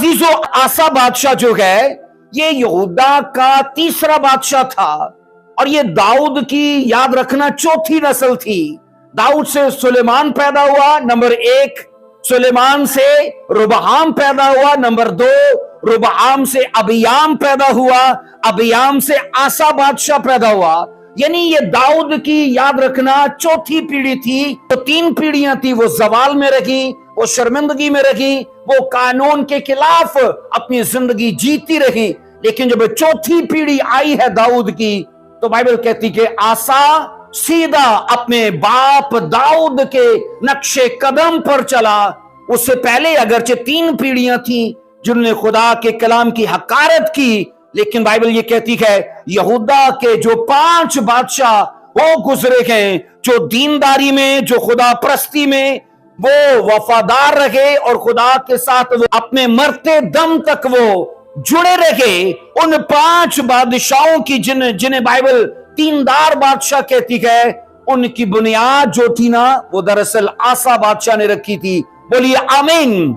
अजीजो, आसा बादशाह जो है ये यहूदा का तीसरा बादशाह था और ये दाऊद की, याद रखना, चौथी नस्ल थी। दाऊद से सुलेमान पैदा हुआ, नंबर 1। सुलेमान से रुबहाम पैदा हुआ, नंबर 2। रुबहाम से अबियाम पैदा हुआ, अबियाम से आसा बादशाह पैदा हुआ। यानी ये दाऊद की, याद रखना, चौथी पीढ़ी थी। तो 3 पीढ़ियां थी, वो जवाल में रही, वो शर्मिंदगी में रही, वो कानून के खिलाफ अपनी जिंदगी जीती रही। लेकिन जब चौथी पीढ़ी आई है दाऊद की, तो बाइबल कहती कि आसा सीधा अपने बाप दाऊद के नक्शे कदम पर चला। उससे पहले अगरचे 3 पीढ़ियां थी जिन्होंने खुदा के कलाम की हकारत की, लेकिन बाइबल ये कहती है यहूदा के जो 5 बादशाह वो गुजरे हैं, जो दीनदारी में, जो खुदा प्रस्ती में वो वफादार रहे और खुदा के साथ वो अपने मरते दम तक वो जुड़े रहे। उन 5 बादशाहों की जिन्हें बाइबल दीनदार बादशाह कहती है, उनकी बुनियाद जो थी ना, वो दरअसल आसा बादशाह ने रखी थी। बोलिए आमीन।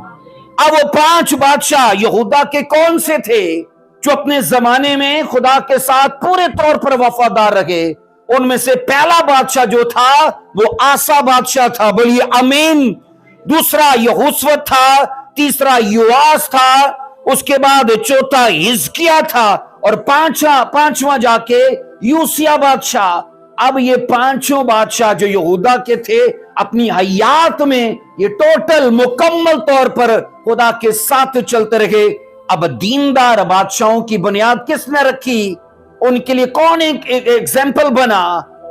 अब वो 5 बादशाह यहूदा के कौन से थे जो अपने जमाने में खुदा के साथ पूरे तौर पर वफादार रहे? उनमें से पहला बादशाह जो था वो आसा बादशाह था। बोलिए आमीन। दूसरा यहोशू था, तीसरा योआस था, उसके बाद चौथा हिजकिय्याह था और पांचवा जाके यूसिया बादशाह। अब ये 5 बादशाह जो यहूदा के थे, अपनी हयात में ये टोटल मुकम्मल तौर पर खुदा के साथ चलते रहे। अब दीनदार बादशाहों की बुनियाद किसने रखी? उनके लिए कौन एक एग्जाम्पल बना?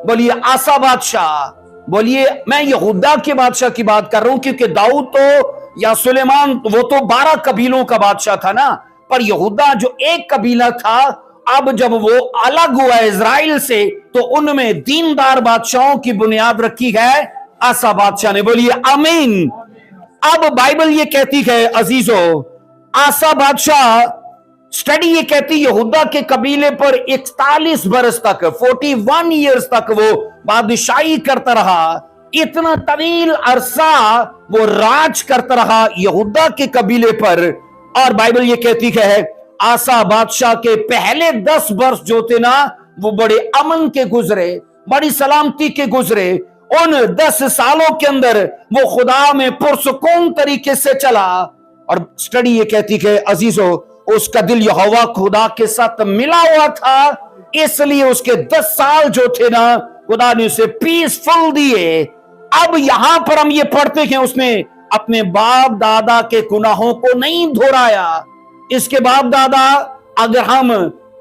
बोलिए आसा बादशाह। बोलिए, मैं यहूदा के बादशाह की बात कर रहा हूं, क्योंकि दाऊद तो या सुलेमान वो तो 12 कबीलों का बादशाह था ना, पर यहूदा जो एक कबीला था, अब जब वो अलग हुआ इजराइल से, तो उनमें दीनदार बादशाहों की बुनियाद रखी है आसा बादशाह ने। बोलिए आमीन। अब बाइबल ये कहती है अजीजों, आसा बादशाह, स्टडी ये कहती यहूदा के कबीले पर 41 बरस तक, 41 ईयर्स तक वो बादशाही करता रहा। इतना तवील अरसा वो राज करता रहा यहूदा के कबीले पर। और बाइबल ये कहती है आसा बादशाह के पहले 10 वर्ष जो थे ना, वो बड़े अमन के गुजरे, बड़ी सलामती के गुजरे। उन 10 सालों के अंदर वो खुदा में पुरसुकून तरीके से चला। और स्टडी ये कहती है अजीजों, उसका दिल यहोवा खुदा के साथ मिला हुआ था, इसलिए उसके 10 साल जो थे ना, खुदा ने उसे पीसफुल दिए। अब यहां पर हम ये पढ़ते हैं उसने अपने बाप दादा के गुनाहों को नहीं दोहराया। इसके बाप दादा अगर हम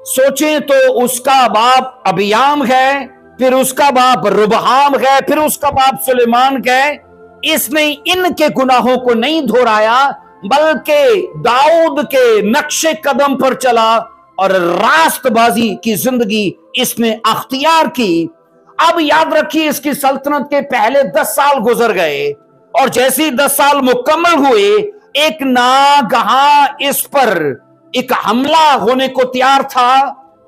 सोचें तो उसका बाप अबियाम है, फिर उसका बाप रुबहाम है, फिर उसका बाप सुलेमान है। इसने इनके गुनाहों को नहीं दोहराया, बल्कि दाऊद के नक्शे कदम पर चला और रास्तबाजी की जिंदगी इसने अख्तियार की। अब याद रखिए, इसकी सल्तनत के पहले 10 साल गुजर गए और जैसे ही 10 साल मुकम्मल हुए, एक नागहां इस पर एक हमला होने को तैयार था।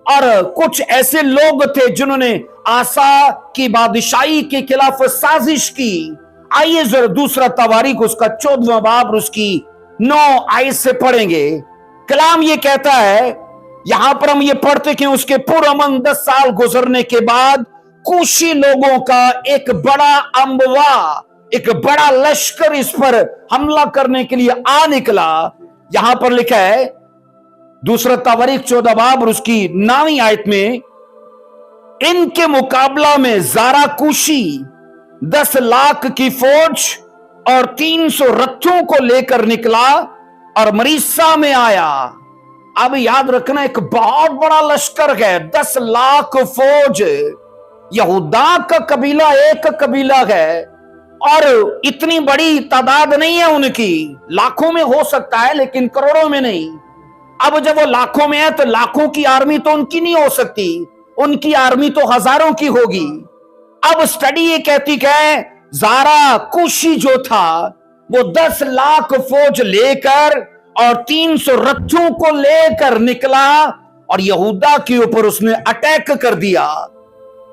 और कुछ ऐसे लोग थे जिन्होंने आसा की बादशाही के खिलाफ साजिश की। आइए जरा दूसरा तवारीख उसका 14वां बाब उसकी 9 आयत से पढ़ेंगे। कलाम ये कहता है, यहां पर हम ये पढ़ते कि उसके पुरअमन 10 साल गुजरने के बाद कूशी लोगों का एक बड़ा अम्बवा, एक बड़ा लश्कर इस पर हमला करने के लिए आ निकला। यहां पर लिखा है दूसरा तवारीख 14 बाब और उसकी 9वीं आयत में, इनके मुकाबला में जारा कूशी 10 लाख की फौज और 300 रथों को लेकर निकला और मरीसा में आया। अब याद रखना, एक बहुत बड़ा लश्कर है, 10 लाख फौज। यहूदा का कबीला एक कबीला है और इतनी बड़ी तादाद नहीं है उनकी, लाखों में हो सकता है लेकिन करोड़ों में नहीं। अब जब वो लाखों में है तो लाखों की आर्मी तो उनकी नहीं हो सकती, उनकी आर्मी तो हजारों की होगी। अब स्टडी ये कहती है जारा कुशी जो था वो 10 लाख फौज लेकर और 300 रथों को लेकर निकला और यहूदा के ऊपर उसने अटैक कर दिया।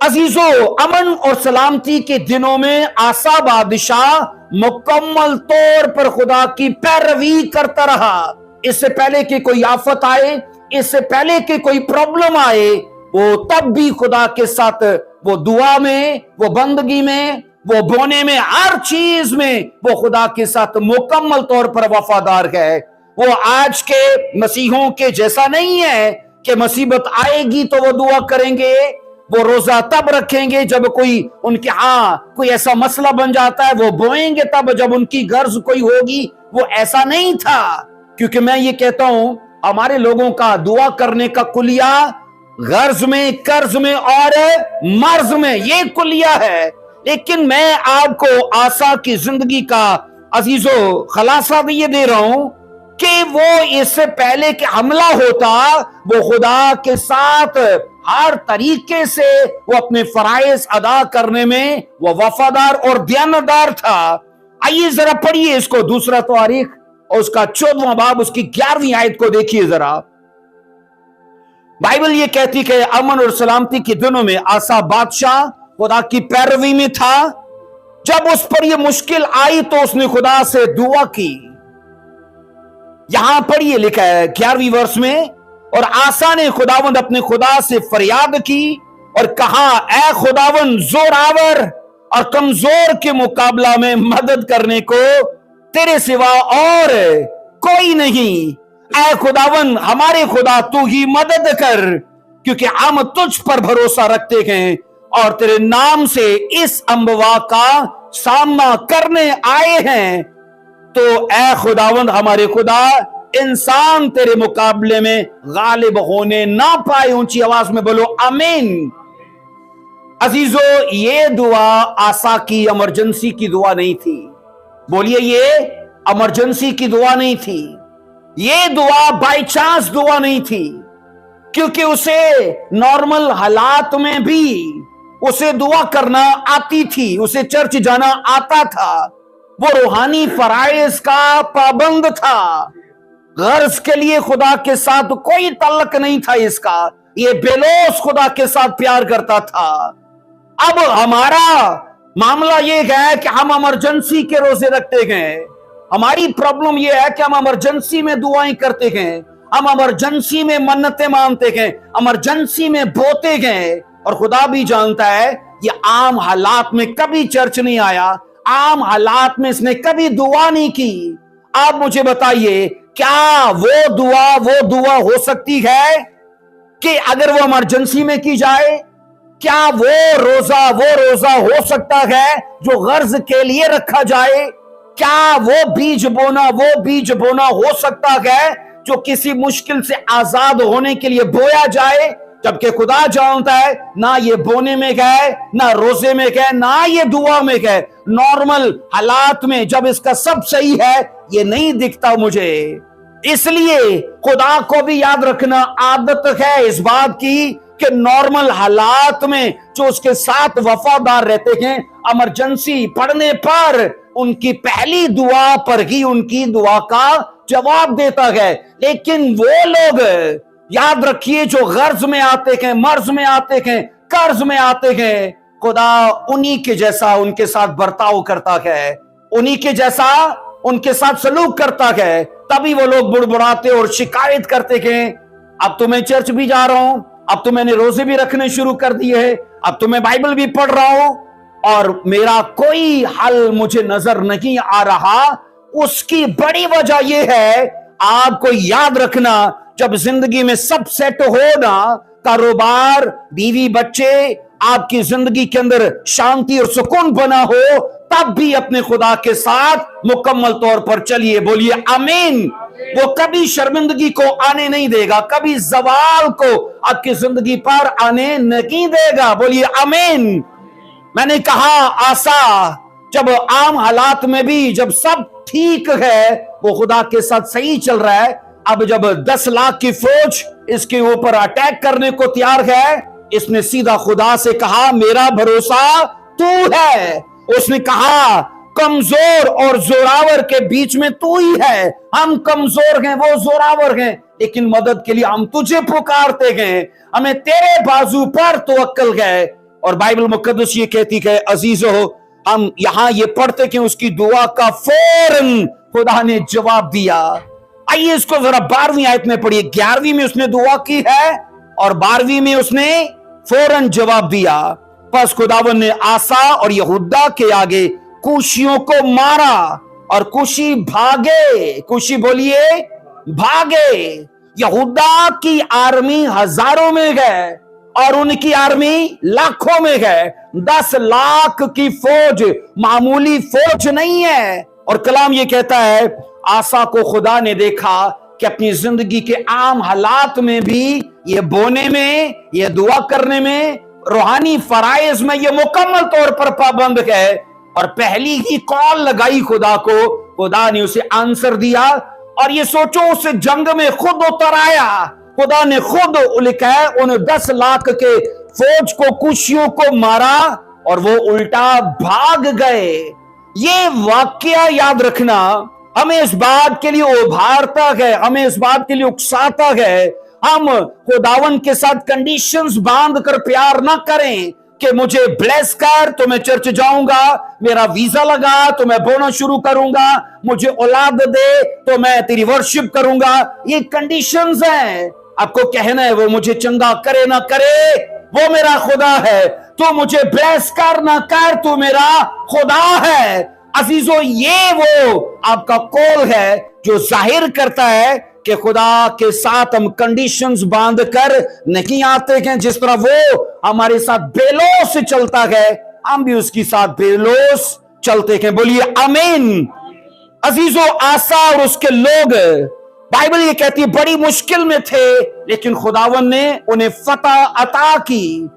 अजीजों, अमन और सलामती के दिनों में आसा बादशाह मुकम्मल तौर पर खुदा की पैरवी करता रहा। इससे पहले कि कोई आफत आए, इससे पहले कि कोई प्रॉब्लम आए, वो तब भी खुदा के साथ वो दुआ में, वो बंदगी में, वो बोने में, हर चीज में वो खुदा के साथ मुकम्मल तौर पर वफादार है। वो आज के मसीहों के जैसा नहीं है कि मुसीबत आएगी तो वो दुआ करेंगे, वो रोजा तब रखेंगे जब कोई उनके कोई ऐसा मसला बन जाता है, वो बोएंगे तब जब उनकी गर्ज कोई होगी। वो ऐसा नहीं था। क्योंकि मैं ये कहता हूं, हमारे लोगों का दुआ करने का कुलिया गर्ज में, कर्ज में और मर्ज में, ये कुलिया है। लेकिन मैं आपको आसा की जिंदगी का अजीजो खलासा भी ये दे रहा हूं कि वो इससे पहले कि हमला होता, वो खुदा के साथ हर तरीके से वो अपने फराइज अदा करने में वो वफादार और ध्यानदार था। आइए जरा पढ़िए इसको, दूसरा तारीख और उसका 14वां बाब, उसकी 11वीं आयत को देखिए जरा। बाइबल ये कहती कि अमन और सलामती के दिनों में आसा बादशाह खुदा की पैरवी में था। जब उस पर यह मुश्किल आई तो उसने खुदा से दुआ की। यहां पढ़िए लिखा है 11वीं वर्ष में, और आसा ने खुदावंद अपने खुदा से फरियाद की और कहा, ऐ खुदावंद, जोरावर और कमजोर के मुकाबला में मदद करने को तेरे सिवा और कोई नहीं। ऐ खुदावंद, हमारे खुदा, तू ही मदद कर, क्योंकि हम तुझ पर भरोसा रखते हैं और तेरे नाम से इस अम्बवा का सामना करने आए हैं। तो ऐ खुदावंद, हमारे खुदा, इंसान तेरे मुकाबले में गालिब होने ना पाए। ऊंची आवाज में बोलो आमीन। अजीजो, ये दुआ आसा की इमरजेंसी की दुआ नहीं थी। बोलिए, ये इमरजेंसी की दुआ नहीं थी। ये दुआ बाय चांस दुआ नहीं थी, क्योंकि उसे नॉर्मल हालात में भी उसे दुआ करना आती थी, उसे चर्च जाना आता था, वो रूहानी फराइज का पाबंद था। गर्ज के लिए खुदा के साथ कोई तल्लक नहीं था इसका। ये बेलोस खुदा के साथ प्यार करता था। अब हमारा मामला ये है कि हम इमरजेंसी के रोजे रखते हैं। हमारी प्रॉब्लम ये है कि हम इमरजेंसी में दुआएं करते हैं, हम इमरजेंसी में मन्नतें मानते हैं, इमरजेंसी में बोते हैं। और खुदा भी जानता है ये आम हालात में कभी चर्च नहीं आया, आम हालात में इसने कभी दुआ नहीं की। आप मुझे बताइए, क्या वो दुआ हो सकती है कि अगर वो इमरजेंसी में की जाए? क्या वो रोजा हो सकता है जो गर्ज के लिए रखा जाए? क्या वो बीज बोना हो सकता है जो किसी मुश्किल से आजाद होने के लिए बोया जाए? जबकि खुदा जानता है ना ये बोने में गए, ना रोजे में गए, ना ये दुआ में गए। नॉर्मल हालात में जब इसका सब सही है, ये नहीं दिखता मुझे। इसलिए खुदा को भी याद रखना आदत है इस बात की कि नॉर्मल हालात में जो उसके साथ वफादार रहते हैं, इमरजेंसी पड़ने पर उनकी पहली दुआ पर ही उनकी दुआ का जवाब देता है। लेकिन वो लोग, याद रखिए, जो गर्ज में आते हैं, मर्ज में आते हैं, कर्ज में आते हैं, खुदा उन्हीं के जैसा उनके साथ बर्ताव करता है, उन्हीं के जैसा उनके साथ सलूक करता है। तभी वो लोग बुड़बुड़ाते और शिकायत करते हैं, अब तो मैं चर्च भी जा रहा हूं, अब तो मैंने रोजे भी रखने शुरू कर दिए हैं, अब तो मैं बाइबल भी पढ़ रहा हूं और मेरा कोई हल मुझे नजर नहीं आ रहा। उसकी बड़ी वजह यह है, आपको याद रखना, जब जिंदगी में सब सेट हो ना, कारोबार, बीवी, बच्चे, आपकी जिंदगी के अंदर शांति और सुकून बना हो, तब भी अपने खुदा के साथ मुकम्मल तौर पर चलिए। बोलिए आमीन। वो कभी शर्मिंदगी को आने नहीं देगा, कभी जवाल को आपकी जिंदगी पर आने नहीं देगा। बोलिए आमीन। मैंने कहा, आसा जब आम हालात में भी जब सब ठीक है, वो खुदा के साथ सही चल रहा है। अब जब 10 लाख की फौज इसके ऊपर अटैक करने को तैयार है, इसने सीधा खुदा से कहा, मेरा भरोसा तू है। उसने कहा, कमजोर और जोरावर के बीच में तू ही है। हम कमजोर हैं, वो जोरावर हैं, लेकिन मदद के लिए हम तुझे पुकारते हैं, हमें तेरे बाजू पर तवक्कल है। और बाइबल मुकद्दस ये कहती है, अजीजो, हम यहां ये पढ़ते कि उसकी दुआ का फौरन खुदा ने जवाब दिया। आइए इसको जरा 12वीं आयत में पढ़िए। 11वीं में उसने दुआ की है और 12वीं में उसने फौरन जवाब दिया। बस खुदावन ने आसा और यहूदा के आगे कुशियों को मारा और कुशी भागे। कुशी बोलिए भागे। यहूदा की आर्मी हजारों में गए और उनकी आर्मी लाखों में गए। 10 लाख की फौज मामूली फौज नहीं है। और कलाम ये कहता है आसा को खुदा ने देखा कि अपनी जिंदगी के आम हालात में भी ये बोने में, ये दुआ करने में, रूहानी फराइज में ये मुकम्मल तौर पर पाबंद है। और पहली ही कॉल लगाई खुदा को, खुदा ने उसे आंसर दिया। और ये सोचो उस जंग में खुद उतर आया। खुदा ने खुद लिखा है उन 10 लाख के फौज को, कुशियों को मारा और वो उल्टा भाग गए। ये वाकया याद रखना हमें इस बात के लिए उभारता है, हमें इस बात के लिए उकसाता है हम खुदावन के साथ कंडीशंस बांध कर प्यार ना करें कि मुझे ब्लेस कर तो मैं चर्च जाऊंगा, मेरा वीजा लगा तो मैं बोना शुरू करूंगा, मुझे औलाद दे तो मैं तेरी वर्शिप करूंगा। ये कंडीशंस हैं। आपको कहना है वो मुझे चंगा करे ना करे वो मेरा खुदा है, तो मुझे ब्लेस कर ना कर तू मेरा खुदा है। अजीजों ये वो आपका कॉल है जो जाहिर करता है कि खुदा के साथ हम कंडीशंस बांध कर नहीं आते हैं। जिस तरह वो हमारे साथ बेलोस से चलता है हम भी उसके साथ बेलोस चलते हैं। बोलिए आमीन। अजीजों आसा और उसके लोग, बाइबल ये कहती है बड़ी मुश्किल में थे लेकिन खुदावन ने उन्हें फतह अता की।